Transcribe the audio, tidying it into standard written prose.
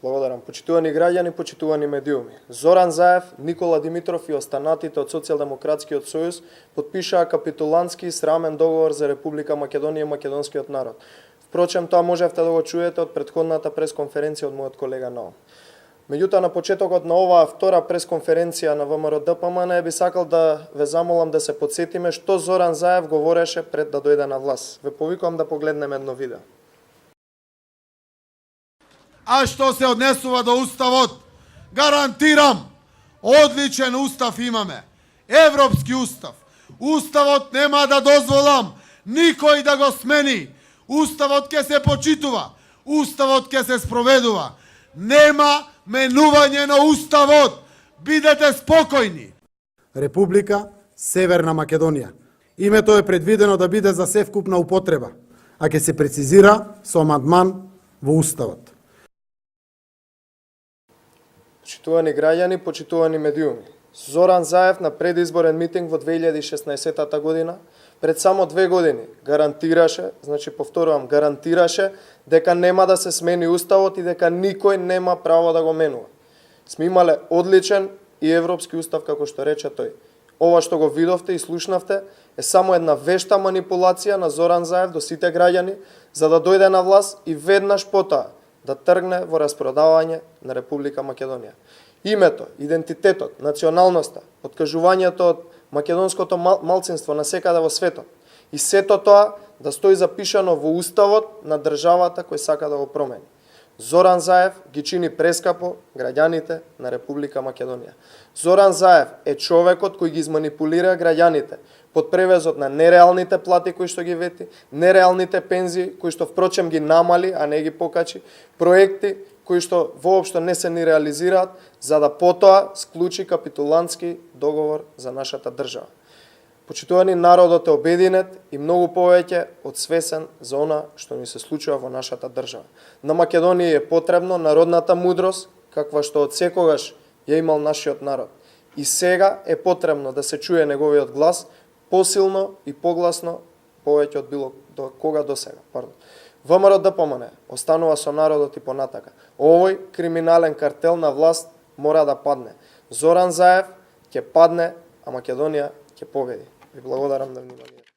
Благодарам. Почитувани граѓани, почитувани медиуми. Зоран Заев, Никола Димитров и останатите од Социјалдемократскиот сојуз потпишаа капитулантски и срамен договор за Република Македонија и македонскиот народ. Впрочем, тоа можевте да го чуете од претходната пресконференција од мојот колега Наум. Меѓутоа, на почетокот на оваа втора пресконференција на ВМРО-ДПМН би сакал да ве замолам да се потсетиме што Зоран Заев говореше пред да дојде на власт. Ве повикувам да погледнеме едно видео. А што се однесува до Уставот, гарантирам, одличен Устав имаме. Европски Устав. Уставот нема да дозволам никој да го смени. Уставот ќе се почитува. Уставот ќе се спроведува. Нема менување на Уставот. Бидете спокојни. Република Северна Македонија. Името е предвидено да биде за севкупна употреба, а ќе се прецизира со амандман во Уставот. Почитувани граѓани, почитувани медиуми. Зоран Заев на предизборен митинг во 2016 година, пред само 2 години, гарантираше, значи повторувам, гарантираше дека нема да се смени Уставот и дека никој нема право да го менува. Сме имале одличен и европски Устав, како што рече тој. Ова што го видовте и слушнавте е само една вешта манипулација на Зоран Заев до сите граѓани, за да дојде на власт и веднаш потоа да тргне во распродавање на Република Македонија. Името, идентитетот, националноста, откажувањето од македонското малцинство на секаде во светот и сето тоа да стои запишано во Уставот на државата кој сака да го промени. Зоран Заев ги чини прескапо граѓаните на Република Македонија. Зоран Заев е човекот кој ги изманипулира граѓаните под превезот на нереалните плати кои што ги вети, нереалните пензии кои што впрочем ги намали, а не ги покачи, проекти кои што воопшто не се ни реализираат, за да потоа склучи капитулантски договор за нашата држава. Почитувани, народот е обединет и многу повеќе од свесен за она што ни се случува во нашата држава. На Македонија е потребно народната мудрост, каква што од секогаш ја имал нашиот народ. И сега е потребно да се чуе неговиот глас посилно и погласно повеќе од било кога до сега. ВМРО-ДПМН останува со народот и понатака. Овој криминален картел на власт мора да падне. Зоран Заев ќе падне, а Македонија ќе победи. Ви благодарам на вниманието.